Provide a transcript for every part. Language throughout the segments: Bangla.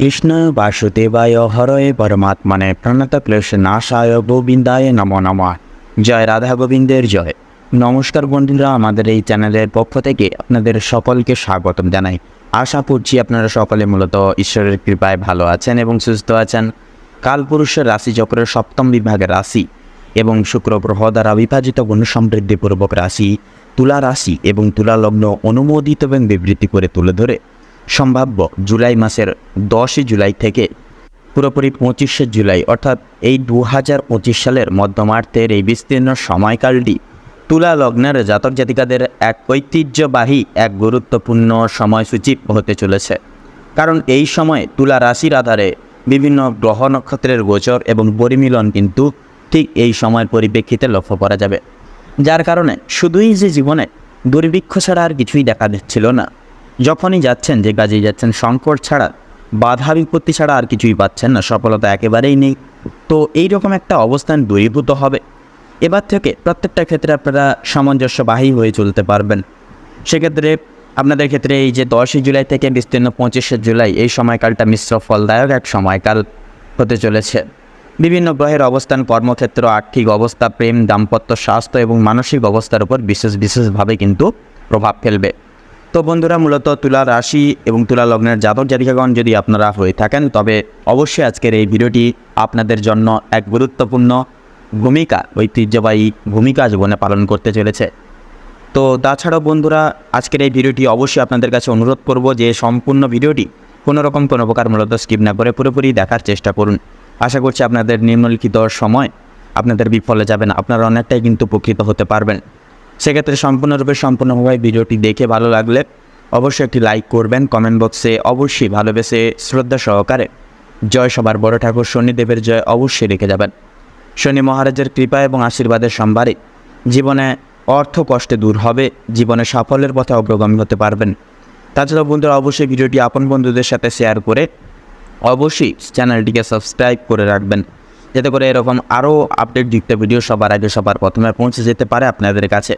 কৃষ্ণ বাসুদেবায় হরয়ে পরমাত্মনে প্রণতক্লেশনাশায় গোবিন্দায় নমো নমঃ। জয় রাধা গোবিন্দের জয়। নমস্কার বন্ধুরা, আমাদের এই চ্যানেলের পক্ষ থেকে আপনাদের সকলকে স্বাগতম জানাই। আশা করছি আপনারা সকলে মূলত ঈশ্বরের কৃপায় ভালো আছেন এবং সুস্থ আছেন। কালপুরুষের রাশিচক্রের সপ্তম বিভাগের রাশি এবং শুক্র গ্রহ দ্বারা বিভাজিত গুণসমৃদ্ধিপূর্বক রাশি তুলা রাশি এবং তুলা লগ্ন অনুমোদিত এবং বিবৃতি করে তুলে ধরে সম্ভাব্য জুলাই মাসের 10 জুলাই থেকে পুরোপুরি 25 জুলাই অর্থাৎ এই 2025 সালের মধ্যমার্থের এই বিস্তীর্ণ সময়কালটি তুলা লগ্নের জাতক জাতিকাদের এক ঐতিহ্যবাহী এক গুরুত্বপূর্ণ সময়সূচি হতে চলেছে। কারণ এই সময়ে তুলা রাশির আধারে বিভিন্ন গ্রহ নক্ষত্রের গোচর এবং পরিমিলন কিন্তু ঠিক এই সময়ের পরিপ্রেক্ষিতে লক্ষ্য করা যাবে, যার কারণে শুধুই যে জীবনে দুর্ভিক্ষ ছাড়া আর কিছুই দেখা দিচ্ছিল না। যখনই যাচ্ছেন যে কাজেই যাচ্ছেন, সংকট ছাড়া বাধা বিপত্তি ছাড়া আর কিছুই পাচ্ছেন না, সফলতা একেবারেই নেই। তো এইরকম একটা অবস্থান দূরীভূত হবে। এবার থেকে প্রত্যেকটা ক্ষেত্রে আপনারা সামঞ্জস্যবাহী হয়ে চলতে পারবেন। সেক্ষেত্রে আপনাদের ক্ষেত্রে এই যে 10 জুলাই থেকে বিস্তীর্ণ 25 জুলাই এই সময়কালটা মিশ্র ফলদায়ক এক সময়কাল হতে চলেছে। বিভিন্ন গ্রহের অবস্থান কর্মক্ষেত্র, আর্থিক অবস্থা, প্রেম, দাম্পত্য, স্বাস্থ্য এবং মানসিক অবস্থার উপর বিশেষভাবে কিন্তু প্রভাব ফেলবে। তো বন্ধুরা, মূলত তুলা রাশি এবং তুলা লগ্নের জাতক জাতিকাগণ যদি আপনারা হয়ে থাকেন, তবে অবশ্যই আজকের এই ভিডিওটি আপনাদের জন্য এক গুরুত্বপূর্ণ ভূমিকা, ঐতিহ্যবাহী ভূমিকা জীবনে পালন করতে চলেছে। তো তাছাড়াও বন্ধুরা, আজকের এই ভিডিওটি অবশ্যই আপনাদের কাছে অনুরোধ করব যে সম্পূর্ণ ভিডিওটি কোনো প্রকার মূলত স্কিপ না করে পুরোপুরি দেখার চেষ্টা করুন। আশা করছি আপনাদের নিম্নলিখিত সময় আপনাদের বিফলে যাবে না, আপনারা অনেকটাই কিন্তু উপকৃত হতে পারবেন। সেক্ষেত্রে সম্পূর্ণভাবে ভিডিওটি দেখে ভালো লাগলে অবশ্যই একটি লাইক করবেন। কমেন্ট বক্সে অবশ্যই ভালোবেসে শ্রদ্ধা সহকারে জয় সবার বড় ঠাকুর শনিদেবের জয় অবশ্যই রেখে যাবেন। শনি মহারাজের কৃপা এবং আশীর্বাদের সম্ভারে জীবনে অর্থ কষ্টে দূর হবে, জীবনে সাফল্যের পথে অগ্রগামী হতে পারবেন। তাছাড়াও বন্ধুরা, অবশ্যই ভিডিওটি আপন বন্ধুদের সাথে শেয়ার করে অবশ্যই চ্যানেলটিকে সাবস্ক্রাইব করে রাখবেন, যাতে করে এরকম আরও আপডেটযুক্ত ভিডিও সবার আগে সবার প্রথমে পৌঁছে যেতে পারে আপনাদের কাছে।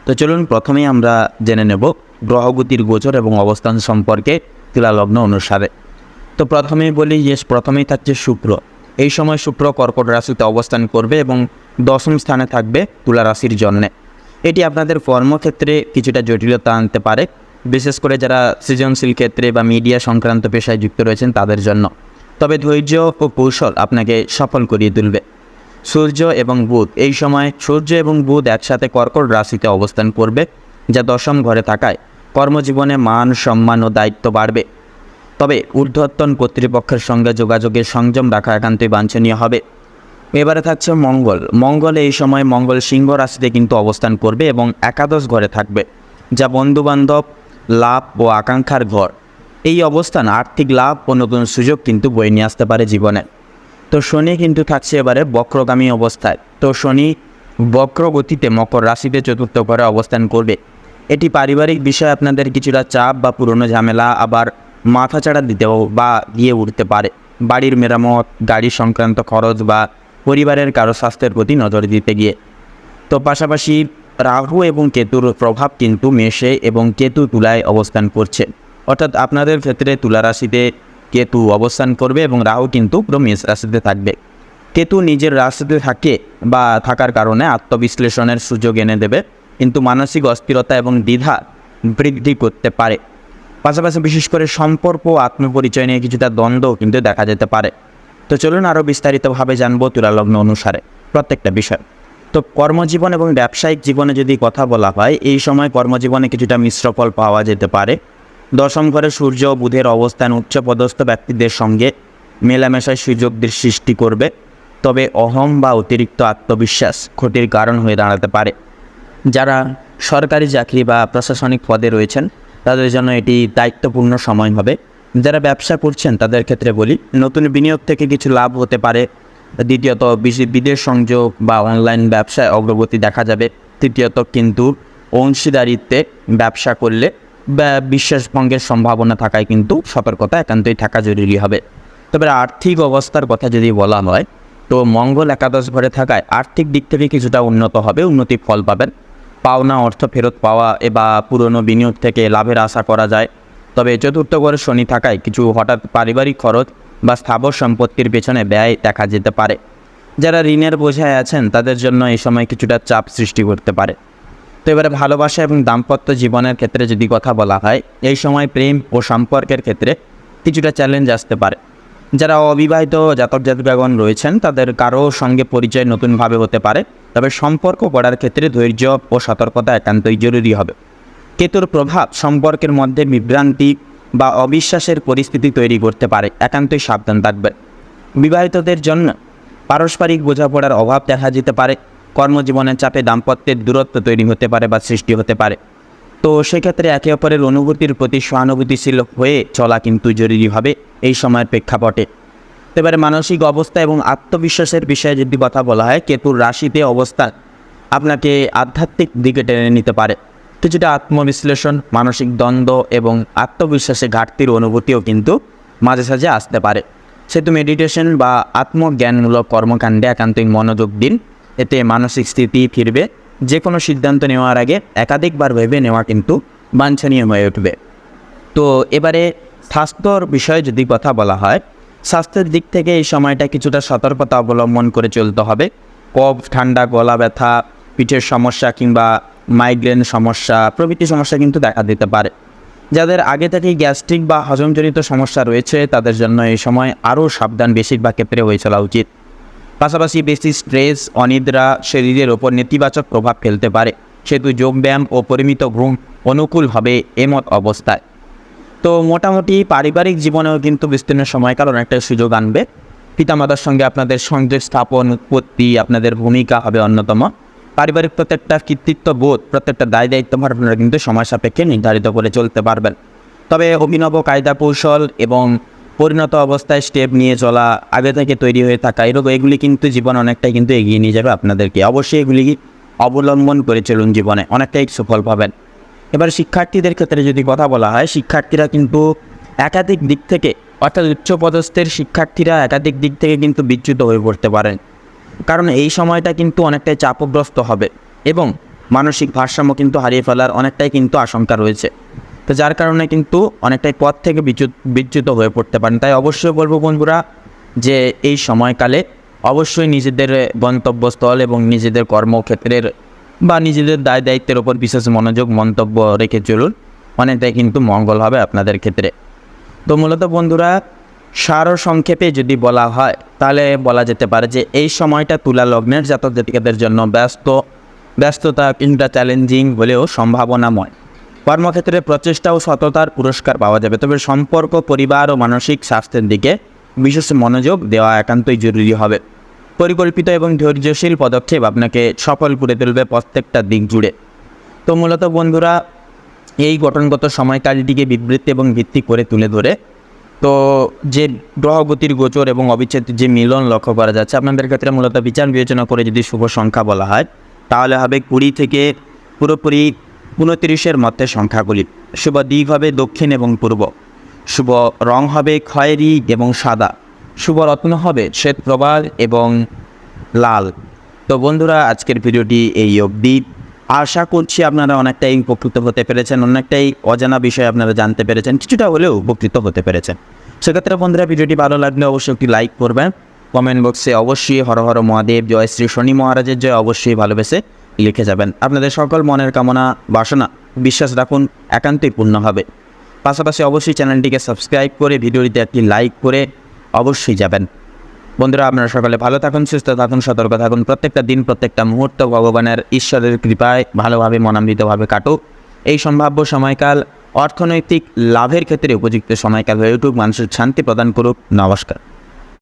তো চলুন প্রথমেই আমরা জেনে নেব গ্রহগতির গোচর এবং অবস্থান সম্পর্কে তুলা লগ্ন অনুসারে। তো প্রথমেই বলি যে প্রথমেই থাকছে শুক্র। এই সময় শুক্র কর্কট রাশিতে অবস্থান করবে এবং 10ম স্থানে থাকবে তুলা রাশির জন্যে। এটি আপনাদের কর্মক্ষেত্রে কিছুটা জটিলতা আনতে পারে, বিশেষ করে যারা সৃজনশীল ক্ষেত্রে বা মিডিয়া সংক্রান্ত পেশায় যুক্ত রয়েছেন তাদের জন্য। তবে ধৈর্য ও কৌশল আপনাকে সফল করিয়ে তুলবে। সূর্য এবং বুধ, এই সময় সূর্য এবং বুধ একসাথে কর্কট রাশিতে অবস্থান করবে, যা 10ম ঘরে থাকায় কর্মজীবনে মান, সম্মান ও দায়িত্ব বাড়বে। তবে ঊর্ধ্বতন কর্তৃপক্ষের সঙ্গে যোগাযোগে সংযম রাখা একান্তই বাঞ্ছনীয় হবে। এবারে থাকছে মঙ্গল। এই সময় মঙ্গল সিংহ রাশিতে কিন্তু অবস্থান করবে এবং একাদশ ঘরে থাকবে, যা বন্ধুবান্ধব, লাভ ও আকাঙ্ক্ষার ঘর। এই অবস্থান আর্থিক লাভ ও নতুন সুযোগ কিন্তু বয়ে নিয়ে আসতে পারে জীবনে। তো শনি কিন্তু থাকছে এবারে বক্রগামী অবস্থায়। তো শনি বক্রগতিতে মকর রাশিতে 4র্থ ঘরে অবস্থান করবে। এটি পারিবারিক বিষয়ে আপনাদের কিছুটা চাপ বা পুরনো ঝামেলা আবার মাথাচাড়া দিতেও বা দিয়ে উঠতে পারে। বাড়ির মেরামত, গাড়ি সংক্রান্ত খরচ বা পরিবারের কারো স্বাস্থ্যের প্রতি নজর দিতে গিয়ে। তো পাশাপাশি রাহু এবং কেতুর প্রভাব কিন্তু মেষে এবং কেতু তুলায় অবস্থান করছে, অর্থাৎ আপনাদের ক্ষেত্রে তুলা রাশিতে কেতু অবস্থান করবে এবং রাহু কিন্তু পুরো মেষ রাশিতে থাকবে। কেতু নিজের রাশিতে থাকার কারণে আত্মবিশ্লেষণের সুযোগ এনে দেবে, কিন্তু মানসিক অস্থিরতা এবং দ্বিধা বৃদ্ধি করতে পারে। পাশাপাশি বিশেষ করে সম্পর্ক ও আত্মপরিচয় নিয়ে কিছুটা দ্বন্দ্ব কিন্তু দেখা যেতে পারে। তো চলুন আরও বিস্তারিতভাবে জানবো তুলা লগ্ন অনুসারে প্রত্যেকটা বিষয়। তো কর্মজীবন এবং ব্যবসায়িক জীবনে যদি কথা বলা হয়, এই সময় কর্মজীবনে কিছুটা মিশ্র ফল পাওয়া যেতে পারে। 10ম ঘরে সূর্য ও বুধের অবস্থান উচ্চপদস্থ ব্যক্তিদের সঙ্গে মেলামেশায় সুযোগদের সৃষ্টি করবে। তবে অহং বা অতিরিক্ত আত্মবিশ্বাস ক্ষতির কারণ হয়ে দাঁড়াতে পারে। যারা সরকারি চাকরি বা প্রশাসনিক পদে রয়েছেন তাদের জন্য এটি দায়িত্বপূর্ণ সময় হবে। যারা ব্যবসা করছেন তাদের ক্ষেত্রে বলি, নতুন বিনিয়োগ থেকে কিছু লাভ হতে পারে। দ্বিতীয়ত বিদেশ সংযোগ বা অনলাইন ব্যবসায় অগ্রগতি দেখা যাবে। তৃতীয়ত কিন্তু অংশীদারিত্বে ব্যবসা করলে বিশ্বাসভঙ্গের সম্ভাবনা থাকায় কিন্তু সতর্কতা একান্তই থাকা জরুরি হবে। তবে আর্থিক অবস্থার কথা যদি বলা হয়, তো মঙ্গল একাদশ ঘরে থাকায় আর্থিক দিক থেকে কিছুটা উন্নত হবে, উন্নতি ফল পাবেন। পাওনা অর্থ ফেরত পাওয়া বা পুরনো বিনিয়োগ থেকে লাভের আশা করা যায়। তবে চতুর্থ ঘরে শনি থাকায় কিছু হঠাৎ পারিবারিক খরচ বা স্থাবর সম্পত্তির পেছনে ব্যয় দেখা যেতে পারে। যারা ঋণের বোঝায় আছেন তাদের জন্য এই সময় কিছুটা চাপ সৃষ্টি করতে পারে। তো এবারে ভালোবাসা এবং দাম্পত্য জীবনের ক্ষেত্রে যদি কথা বলা হয়, এই সময় প্রেম ও সম্পর্কের ক্ষেত্রে কিছুটা চ্যালেঞ্জ আসতে পারে। যারা অবিবাহিত জাতক জাতিকাগণ রয়েছেন তাদের কারো সঙ্গে পরিচয় নতুনভাবে হতে পারে, তবে সম্পর্ক গড়ার ক্ষেত্রে ধৈর্য ও সতর্কতা একান্তই জরুরি হবে। কেতুর প্রভাব সম্পর্কের মধ্যে বিভ্রান্তি বা অবিশ্বাসের পরিস্থিতি তৈরি করতে পারে, একান্তই সাবধান থাকবেন। বিবাহিতদের জন্য পারস্পরিক বোঝাপড়ার অভাব দেখা যেতে পারে, কর্মজীবনের চাপে দাম্পত্যের দূরত্ব তৈরি হতে পারে বা সৃষ্টি হতে পারে। তো সেক্ষেত্রে একে অপরের অনুভূতির প্রতি সহানুভূতিশীল হয়ে চলা কিন্তু জরুরি হবে এই সময়ের প্রেক্ষাপটে। এবারে মানসিক অবস্থা এবং আত্মবিশ্বাসের বিষয়ে যদি কথা বলা হয়, কেতুর রাশিতে অবস্থান আপনাকে আধ্যাত্মিক দিকে টেনে নিতে পারে। কিছুটা আত্মবিশ্লেষণ, মানসিক দ্বন্দ্ব এবং আত্মবিশ্বাসে ঘাটতির অনুভূতিও কিন্তু মাঝে সাঝে আসতে পারে। সেহেতু মেডিটেশন বা আত্মজ্ঞানমূলক কর্মকাণ্ডে একান্তই মনোযোগ দিন, এতে মানসিক স্থিতি ফিরবে। যে কোনো সিদ্ধান্ত নেওয়ার আগে একাধিকবার ভেবে নেওয়া কিন্তু বাঞ্ছনীয় হয়ে উঠবে। তো এবারে স্বাস্থ্যর বিষয়ে যদি কথা বলা হয়, স্বাস্থ্যের দিক থেকে এই সময়টা কিছুটা সতর্কতা অবলম্বন করে চলতে হবে। কফ, ঠান্ডা, গলা ব্যথা, পিঠের সমস্যা কিংবা মাইগ্রেন সমস্যা প্রভৃতি সমস্যা কিন্তু দেখা দিতে পারে। যাদের আগে থেকেই গ্যাস্ট্রিক বা হজমজনিত সমস্যা রয়েছে তাদের জন্য এই সময় আরও সাবধান বেশিরভাগ ক্ষেত্রে হয়ে চলা উচিত। পাশাপাশি বেশি স্ট্রেস, অনিদ্রা শরীরের ওপর নেতিবাচক প্রভাব ফেলতে পারে, সেহেতু যোগব্যায়াম ও পরিমিত ঘুম অনুকূল হবে এমত অবস্থায়। তো মোটামুটি পারিবারিক জীবনেও কিন্তু বিস্তীর্ণ সময়কাল অনেকটা সুযোগ আনবে। পিতামাতার সঙ্গে আপনাদের সংযোগ স্থাপন, উৎপত্তি, আপনাদের ভূমিকা হবে অন্যতম। পারিবারিক প্রত্যেকটা কৃতিত্ব বোধ, প্রত্যেকটা দায় দায়িত্বভার আপনারা কিন্তু সময় সাপেক্ষে নির্ধারিত করে চলতে পারবেন। তবে অভিনব কায়দা কৌশল এবং পরিণত অবস্থায় স্টেপ নিয়ে চলা, আগে থেকে তৈরি হয়ে থাকা, এগুলি কিন্তু জীবন অনেকটাই কিন্তু এগিয়ে নিয়ে যাবে আপনাদেরকে। অবশ্যই এগুলি অবলম্বন করে চলুন, জীবনে অনেকটাই সফল পাবেন। এবার শিক্ষার্থীদের ক্ষেত্রে যদি কথা বলা হয়, শিক্ষার্থীরা কিন্তু একাধিক দিক থেকে, অর্থাৎ উচ্চপদস্থের শিক্ষার্থীরা একাধিক দিক থেকে কিন্তু বিচ্যুত হয়ে পড়তে পারেন। কারণ এই সময়টা কিন্তু অনেকটাই চাপগ্রস্ত হবে এবং মানসিক ভারসাম্য কিন্তু হারিয়ে ফেলার অনেকটাই কিন্তু আশঙ্কা রয়েছে। তো যার কারণে কিন্তু অনেকটাই পথ থেকে বিচ্যুত হয়ে পড়তে পারেন। তাই অবশ্যই বলবো বন্ধুরা যে এই সময়কালে অবশ্যই নিজেদের গন্তব্যস্থল এবং নিজেদের কর্মক্ষেত্রের বা নিজেদের দায় দায়িত্বের ওপর বিশেষ মনোযোগ মন্তব্য রেখে চলুন, অনেকটাই কিন্তু মঙ্গল হবে আপনাদের ক্ষেত্রে। তো মূলত বন্ধুরা সারসংক্ষেপে যদি বলা হয় তাহলে বলা যেতে পারে যে এই সময়টা তুলা লগ্নের জাতক জাতিকাদের জন্য ব্যস্ততা কিংবা চ্যালেঞ্জিং হলেও সম্ভাবনাময়। কর্মক্ষেত্রে প্রচেষ্টা ও সততার পুরস্কার পাওয়া যাবে। তবে সম্পর্ক, পরিবার ও মানসিক স্বাস্থ্যের দিকে বিশেষ মনোযোগ দেওয়া একান্তই জরুরি হবে। পরিকল্পিত এবং ধৈর্যশীল পদক্ষেপ আপনাকে সফল করে তুলবে প্রত্যেকটা দিক জুড়ে। তো মূলত বন্ধুরা এই গঠনগত সময়কালটিকে বিবৃতি এবং ভিত্তি করে তুলে ধরে তো যে গ্রহগতির গোচর এবং অবিচ্ছেদ্য যে মিলন লক্ষ্য করা যাচ্ছে আপনাদের ক্ষেত্রে, মূলত বিচার বিবেচনা করে যদি শুভ সংখ্যা বলা হয় তাহলে হবে 20 থেকে পুরোপুরি 29-এর মধ্যে সংখ্যাগুলি। শুভ দিক হবে দক্ষিণ এবং পূর্ব। শুভ রং হবে খয়েরি এবং সাদা। শুভ রত্ন হবে শ্বেত প্রবাল এবং লাল। তো বন্ধুরা আজকের ভিডিওটি এই অবধি। আশা করছি আপনারা অনেকটাই উপকৃত হতে পেরেছেন, অনেকটাই অজানা বিষয় আপনারা জানতে পেরেছেন, কিছুটা হলেও উপকৃত হতে পেরেছেন। সেক্ষেত্রে বন্ধুরা ভিডিওটি ভালো লাগলে অবশ্যই একটি লাইক করবেন। কমেন্ট বক্সে অবশ্যই হর হর মহাদেব, জয় শ্রী শনি মহারাজের জয় অবশ্যই ভালোবেসে লিখে যাবেন। আপনাদের সকল মনের কামনা বাসনা বিশ্বাস রাখুন একান্তই পূর্ণ হবে। পাশাপাশি অবশ্যই চ্যানেলটিকে সাবস্ক্রাইব করে ভিডিওটিতে একটি লাইক করে অবশ্যই যাবেন। বন্ধুরা আপনারা সকালে ভালো থাকুন, সুস্থ থাকুন, সতর্ক থাকুন। প্রত্যেকটা দিন, প্রত্যেকটা মুহূর্ত ভগবানের ঈশ্বরের কৃপায় ভালোভাবে মনান্বিতভাবে কাটুক। এই সম্ভাব্য সময়কাল অর্থনৈতিক লাভের ক্ষেত্রে উপযুক্ত সময়কাল হয়ে উঠুক, মানুষের শান্তি প্রদান করুক। নমস্কার।